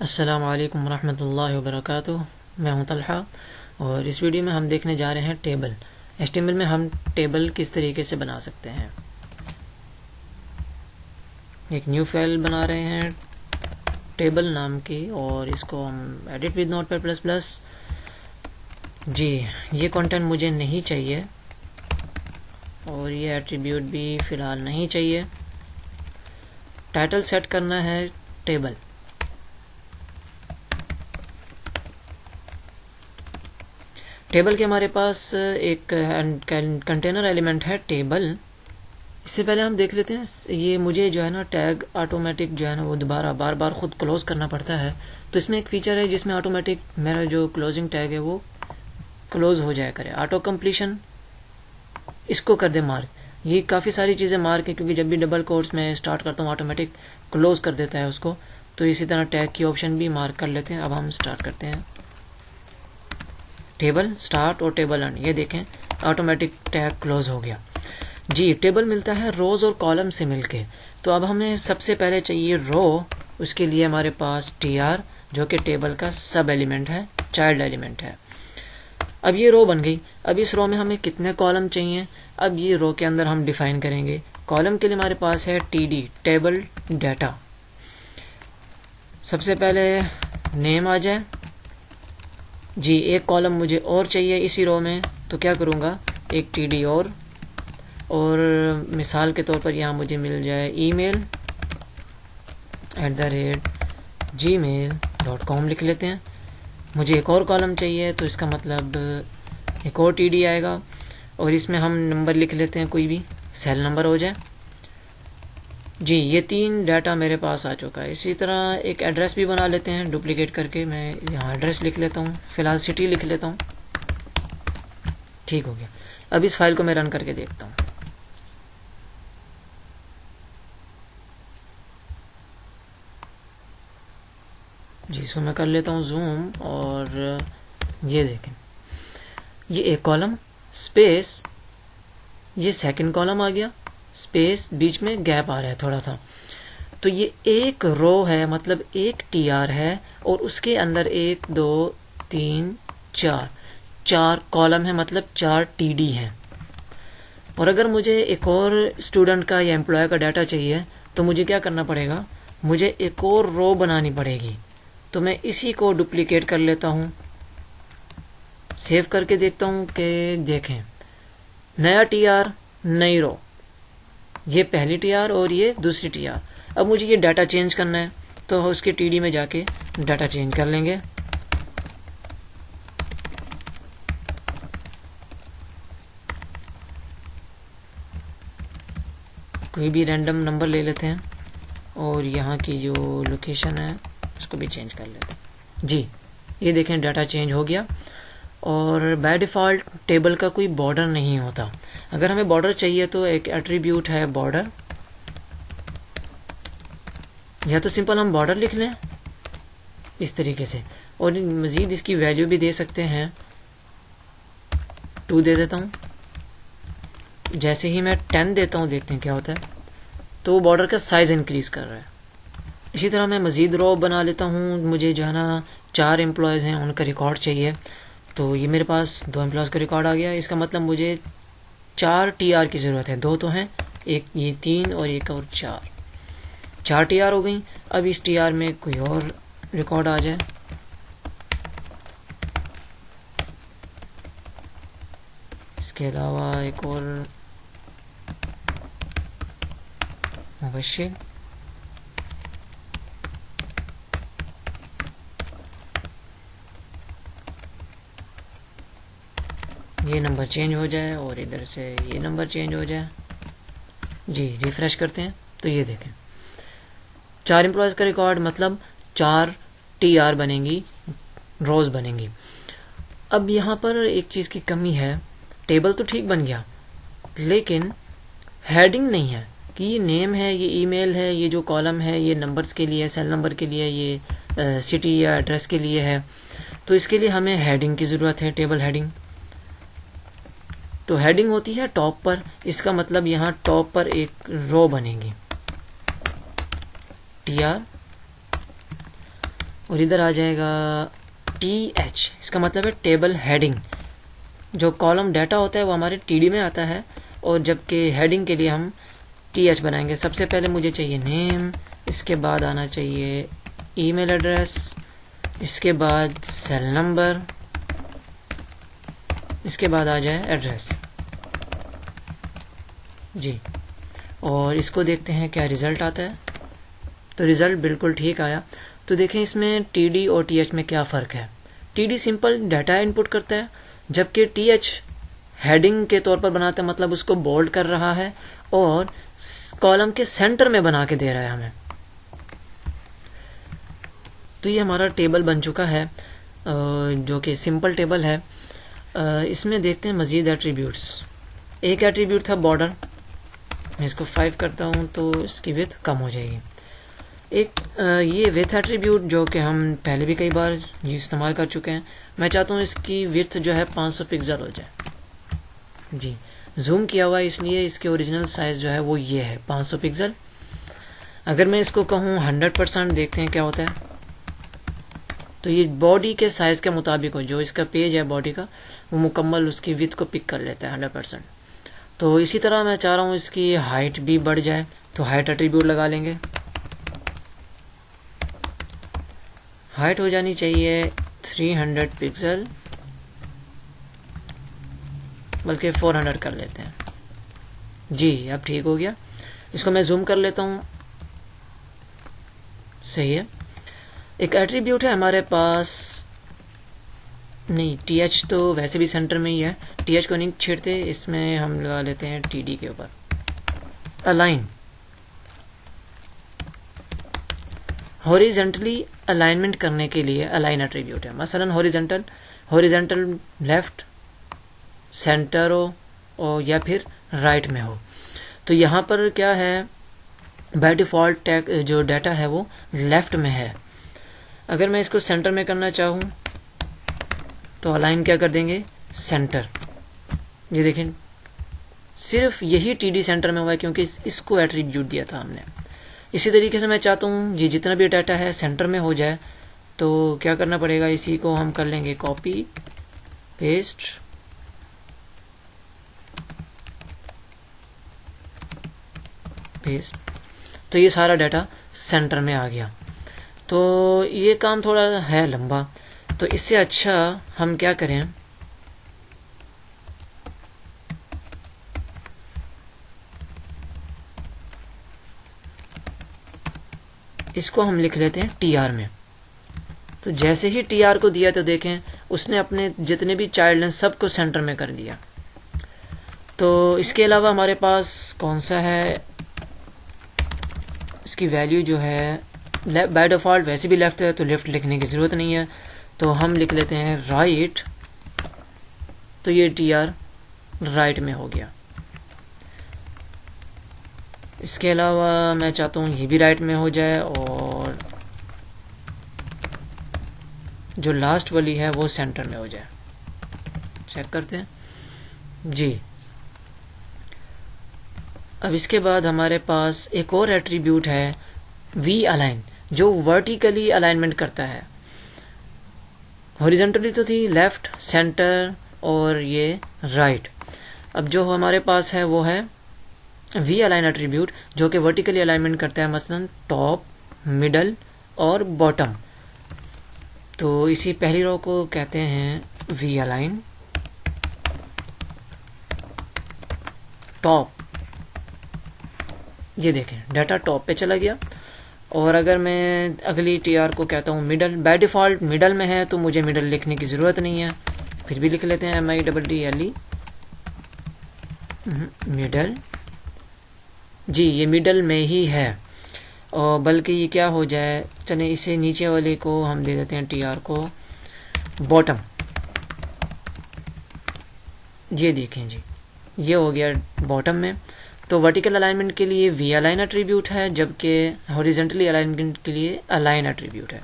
अस्सलामु अलैकुम वरहमतुल्लाहि वबरकातुह। मैं हूं तलहा और इस वीडियो में हम देखने जा रहे हैं टेबल। HTML में हम टेबल किस तरीके से बना सकते हैं। एक न्यू फाइल बना रहे हैं टेबल नाम की और इसको हम edit with notepad plus plus. जी, ये कंटेंट मुझे नहीं चाहिए और ये एट्रीब्यूट भी फ़िलहाल नहीं चाहिए। टाइटल सेट करना है टेबल। टेबल के हमारे पास एक कंटेनर एलिमेंट है टेबल। इससे पहले हम देख लेते हैं, ये मुझे जो है ना टैग ऑटोमेटिक जो है ना वो दोबारा बार बार खुद क्लोज करना पड़ता है। तो इसमें एक फीचर है जिसमें ऑटोमेटिक मेरा जो क्लोजिंग टैग है वो क्लोज हो जाया करे। ऑटो कंप्लीशन इसको कर दे मार्क। ये काफ़ी सारी चीज़ें मार्क है क्योंकि जब भी डबल कोट्स में स्टार्ट करता हूँ ऑटोमेटिक क्लोज कर देता है उसको। तो इसी तरह टैग की ऑप्शन भी मार्क कर लेते हैं। अब हम स्टार्ट करते हैं टेबल स्टार्ट और टेबल एंड। ये देखें ऑटोमेटिक टैग क्लोज हो गया। जी, टेबल मिलता है रोज और कॉलम से मिलके। तो अब हमें सबसे पहले चाहिए रो। उसके लिए हमारे पास tr जो कि टेबल का सब एलिमेंट है, चाइल्ड एलिमेंट है। अब ये रो बन गई। अब इस रो में हमें कितने कॉलम चाहिए, अब ये रो के अंदर हम डिफाइन करेंगे। कॉलम के लिए हमारे पास है td टेबल डाटा। सबसे पहले नेम आ जाए। जी, एक कॉलम मुझे और चाहिए इसी रो में, तो क्या करूँगा, एक td और मिसाल के तौर पर यहाँ मुझे मिल जाए email@gmail.com लिख लेते हैं। मुझे एक और कॉलम चाहिए तो इसका मतलब एक और td आएगा और इसमें हम नंबर लिख लेते हैं, कोई भी सेल नंबर हो जाए। जी, ये 3 डाटा मेरे पास आ चुका है। इसी तरह एक एड्रेस भी बना लेते हैं डुप्लीकेट करके। मैं यहाँ एड्रेस लिख लेता हूँ, फिलहाल सिटी लिख लेता हूँ। ठीक हो गया। अब इस फाइल को मैं रन करके देखता हूँ। जी, इसको मैं कर लेता हूँ जूम और ये देखें, ये एक कॉलम स्पेस, ये सेकंड कॉलम आ गया स्पेस, बीच में गैप आ रहा है थोड़ा था। तो ये एक रो है, मतलब एक tr है और उसके अंदर 1 2 3 4 कॉलम है, मतलब 4 td हैं। और अगर मुझे एक और स्टूडेंट का या एम्प्लॉय का डाटा चाहिए तो मुझे क्या करना पड़ेगा, मुझे एक और रो बनानी पड़ेगी। तो मैं इसी को डुप्लीकेट कर लेता हूँ, सेव करके देखता हूँ कि देखें नया tr नई रो, ये पहली tr और ये दूसरी tr। अब मुझे ये डाटा चेंज करना है तो उसके td में जाके डाटा चेंज कर लेंगे। कोई भी रैंडम नंबर ले लेते हैं और यहाँ की जो लोकेशन है उसको भी चेंज कर लेते हैं। जी, ये देखें डाटा चेंज हो गया। और बाय डिफ़ॉल्ट टेबल का कोई बॉर्डर नहीं होता। अगर हमें बॉर्डर चाहिए तो एक एट्रीब्यूट है बॉर्डर, या तो सिंपल हम बॉर्डर लिख लें इस तरीके से, और मज़ीद इसकी वैल्यू भी दे सकते हैं। 2 दे देता हूँ। जैसे ही मैं 10 देता हूँ देखते हैं क्या होता है, तो वो बॉर्डर का साइज़ इंक्रीज़ कर रहा है। इसी तरह मैं मज़ीद रो बना लेता हूँ। मुझे जो है ना 4 एम्प्लॉयज़ हैं, उनका रिकॉर्ड चाहिए। तो ये मेरे पास 2 एम्प्लॉयज़ का रिकॉर्ड आ गया। इसका मतलब मुझे 4 tr की ज़रूरत है। 2 तो हैं, एक ये 3 और एक और 4 tr हो गई। अब इस tr में कोई और रिकॉर्ड आ जाए। इसके अलावा एक और मुबश्शिर, ये नंबर चेंज हो जाए और इधर से ये नंबर चेंज हो जाए। जी, रिफ्रेश करते हैं तो ये देखें 4 एम्प्लॉयज़ का रिकॉर्ड, मतलब 4 tr बनेंगी, रोज़ बनेंगी। अब यहाँ पर एक चीज़ की कमी है, टेबल तो ठीक बन गया लेकिन हेडिंग नहीं है कि ये नेम है, ये ईमेल है, ये जो कॉलम है ये नंबर्स के लिए, सेल नंबर के लिए, ये सिटी या एड्रेस के लिए है। तो इसके लिए हमें हेडिंग की ज़रूरत है, टेबल हेडिंग। तो हेडिंग होती है टॉप पर, इसका मतलब यहाँ टॉप पर एक रो बनेगी tr और इधर आ जाएगा TH, इसका मतलब है टेबल हेडिंग। जो कॉलम डाटा होता है वो हमारे TD में आता है, और जबकि हेडिंग के लिए हम TH बनाएंगे। सबसे पहले मुझे चाहिए नेम, इसके बाद आना चाहिए ईमेल एड्रेस, इसके बाद सेल नंबर, इसके बाद आ जाए एड्रेस जी। और इसको देखते हैं क्या रिज़ल्ट आता है। तो रिज़ल्ट बिल्कुल ठीक आया। तो देखें इसमें TD और TH में क्या फ़र्क है। TD सिंपल डाटा इनपुट करता है, जबकि TH हेडिंग के तौर पर बनाता है, मतलब उसको बोल्ड कर रहा है और कॉलम के सेंटर में बना के दे रहा है हमें। तो ये हमारा टेबल बन चुका है, जो कि सिंपल टेबल है। इसमें देखते हैं मज़ीद एट्रीब्यूट्स। एक एट्रीब्यूट था बॉर्डर, मैं इसको 5 करता हूँ तो इसकी विड्थ कम हो जाएगी। एक ये विड्थ एट्रीब्यूट जो कि हम पहले भी कई बार इस्तेमाल कर चुके हैं। मैं चाहता हूँ इसकी विड्थ जो है 500 पिक्सल हो जाए जी। जूम किया हुआ है इसलिए इसके ओरिजिनल साइज़ जो है वो ये है 500 पिक्सल। अगर मैं इसको कहूँ 100%, देखते हैं क्या होता है। तो ये बॉडी के साइज़ के मुताबिक हो, जो इसका पेज है बॉडी का वो मुकम्मल उसकी विड्थ को पिक कर लेता है 100%। तो इसी तरह मैं चाह रहा हूँ इसकी हाइट भी बढ़ जाए, तो हाइट एट्रीब्यूट लगा लेंगे। हाइट हो जानी चाहिए 300 पिक्सल, बल्कि 400 कर लेते हैं जी। अब ठीक हो गया। इसको मैं जूम कर लेता हूँ, सही है। एक एट्रीब्यूट है हमारे पास, नहीं TH तो वैसे भी सेंटर में ही है, TH को नहीं छेड़ते, इसमें हम लगा लेते हैं TD के ऊपर अलाइन। हॉरिजेंटली अलाइनमेंट करने के लिए अलाइन एट्रीब्यूट है। मसलन हॉरिजेंटल लेफ्ट, सेंटर हो और या फिर राइट में हो। तो यहाँ पर क्या है, बाय डिफ़ॉल्ट जो डाटा है वो लेफ्ट में है। अगर मैं इसको सेंटर में करना चाहूँ तो अलाइन क्या कर देंगे, सेंटर। ये देखें सिर्फ यही TD सेंटर में हुआ है क्योंकि इसको एट्रीब्यूट दिया था हमने। इसी तरीके से मैं चाहता हूँ ये जितना भी डाटा है सेंटर में हो जाए, तो क्या करना पड़ेगा, इसी को हम कर लेंगे कॉपी पेस्ट, तो ये सारा डाटा सेंटर में आ गया। तो ये काम थोड़ा है लंबा, तो इससे अच्छा हम क्या करें, इसको हम लिख लेते हैं TR में। तो जैसे ही TR को दिया तो देखें उसने अपने जितने भी चाइल्ड हैं सबको सेंटर में कर दिया। तो इसके अलावा हमारे पास कौन सा है, इसकी वैल्यू जो है बाय डिफ़ॉल्ट वैसे भी लेफ्ट है, तो लेफ्ट लिखने की ज़रूरत नहीं है, तो हम लिख लेते हैं राइट। तो ये TR राइट में हो गया। इसके अलावा मैं चाहता हूँ ये भी राइट में हो जाए, और जो लास्ट वाली है वो सेंटर में हो जाए। चेक करते हैं जी। अब इसके बाद हमारे पास एक और एट्रीब्यूट है V अलाइन, जो वर्टिकली अलाइनमेंट करता है। हॉरिजॉन्टली तो थी लेफ्ट, सेंटर और ये राइट। अब जो हमारे पास है वो है V अलाइन एट्रीब्यूट, जो कि वर्टिकली अलाइनमेंट करता है, मसलन टॉप, मिडल और बॉटम। तो इसी पहली रो को कहते हैं V अलाइन टॉप। ये देखें डाटा टॉप पे चला गया। और अगर मैं अगली TR को कहता हूँ मिडल, बाय डिफ़ॉल्ट मिडल में है तो मुझे मिडल लिखने की ज़रूरत नहीं है, फिर भी लिख लेते हैं MIDDLE मिडल जी। ये मिडल में ही है, और बल्कि ये क्या हो जाए, चलें इसे नीचे वाले को हम दे देते हैं TR को बॉटम। ये देखें जी, ये हो गया बॉटम में। तो वर्टिकल अलाइनमेंट के लिए V अलाइन एट्रीब्यूट है, जबकि हॉरिजॉन्टली अलाइनमेंट के लिए अलाइन एट्रीब्यूट है।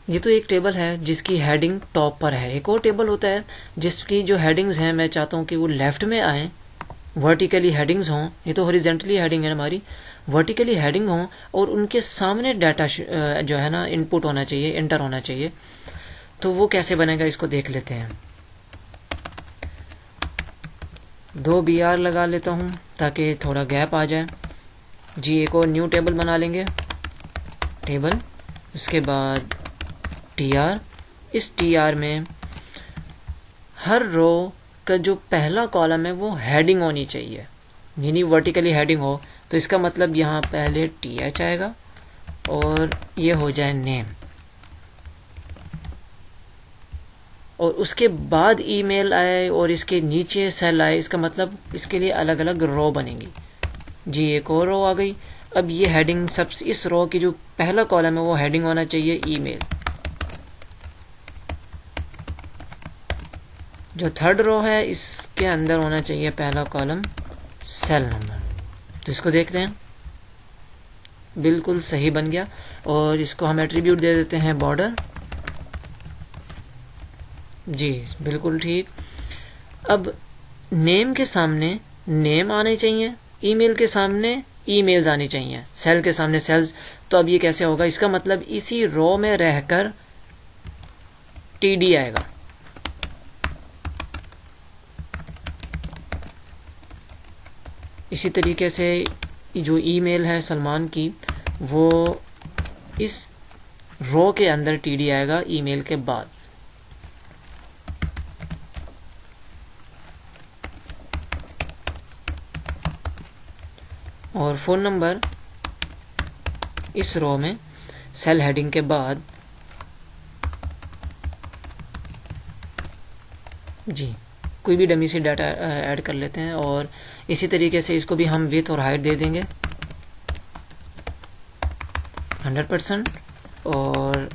ये तो एक टेबल है जिसकी हेडिंग टॉप पर है। एक और टेबल होता है जिसकी जो हेडिंग्स हैं मैं चाहता हूँ कि वो लेफ्ट में आए, वर्टिकली हेडिंग्स हों, ये तो हॉरिजेंटली हेडिंग है हमारी, वर्टिकली हेडिंग हों और उनके सामने डाटा जो है ना इनपुट होना चाहिए, एंटर होना चाहिए। तो वो कैसे बनेगा इसको देख लेते हैं। 2 BR लगा लेता हूँ ताकि थोड़ा गैप आ जाए जी। एक और न्यू टेबल बना लेंगे, टेबल, उसके बाद TR। इस TR में हर रो का जो पहला कॉलम है वो हेडिंग होनी चाहिए, यानी वर्टिकली हेडिंग हो। तो इसका मतलब यहाँ पहले TH आएगा और ये हो जाए नेम, और उसके बाद ईमेल आए और इसके नीचे सेल आए। इसका मतलब इसके लिए अलग अलग रो बनेंगी जी। एक और रो आ गई। अब ये हेडिंग सब, इस रो की जो पहला कॉलम है वो हेडिंग होना चाहिए ईमेल। जो थर्ड रो है इसके अंदर होना चाहिए पहला कॉलम सेल नंबर। तो इसको देखते हैं, बिल्कुल सही बन गया। और इसको हम एट्रीब्यूट दे देते हैं बॉर्डर जी, बिल्कुल ठीक। अब नेम के सामने नेम आने चाहिए, ईमेल के सामने ईमेल्स आनी चाहिए, सेल के सामने सेल्स। तो अब ये कैसे होगा, इसका मतलब इसी रो में रहकर TD आएगा। इसी तरीके से जो ईमेल है सलमान की, वो इस रो के अंदर TD आएगा ईमेल के बाद। और फ़ोन नंबर इस रो में सेल हेडिंग के बाद जी। कोई भी डमी से डाटा ऐड कर लेते हैं और इसी तरीके से इसको भी हम विड्थ और हाइट दे देंगे 100% और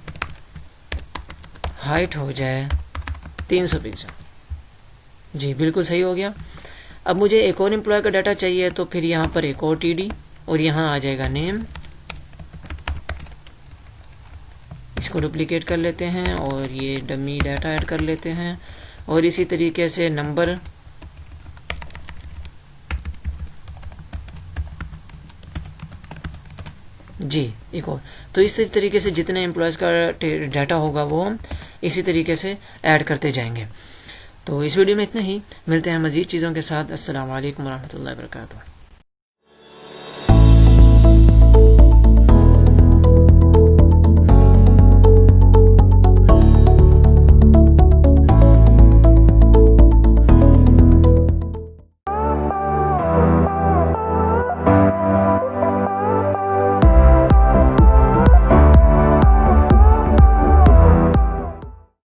हाइट हो जाए 300 पिक्सल जी। बिल्कुल सही हो गया। अब मुझे एक और एम्प्लॉय का डाटा चाहिए, तो फिर यहाँ पर एक और TD और यहाँ आ जाएगा नेम। इसको डुप्लीकेट कर लेते हैं और ये डमी डाटा ऐड कर लेते हैं। और इसी तरीके से नंबर जी एक और। तो इस तरीके से जितने एम्प्लॉयज़ का डाटा होगा वो हम इसी तरीके से ऐड करते जाएंगे। तो इस वीडियो में इतना ही, मिलते हैं मज़ीद चीज़ों के साथ। अस्सलाम वालेकुम रहमतुल्लाहि व बरकातुहू।